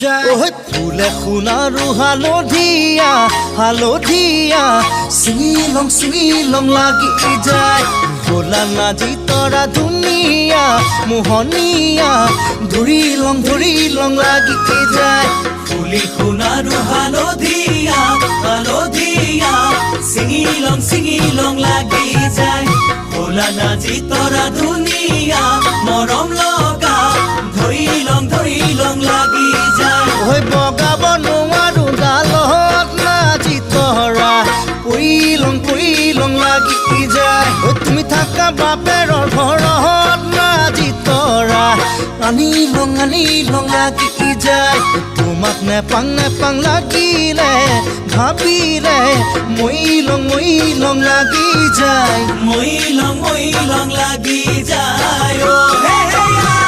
ফুলে সোণাৰু হালধীয়া হালধীয়া চিঙিলং চিঙিলং লাগি যায় ভোলা নাজি তৰা ধুনীয়া মোহনীয়া ধৰিলং লাগি যায় ফুলি সোণাৰু হালধীয়া হালধীয়া চিঙিলং লাগি যায় ভোলা নাজি তৰা ধুনীয়া মৰম লগা ধৰিলং লাগি যায় বগাব নোৱাৰো ডালত নাজি তৰা পৰিলং লাগি যায় তুমি থাকা বাপেৰৰ ঘৰত নাজি তৰা আনিলং লাগি যায় তোমাক নেপাং লাগিলে ভাবিলে মইলং লাগি যায় মইলং লাগি যায়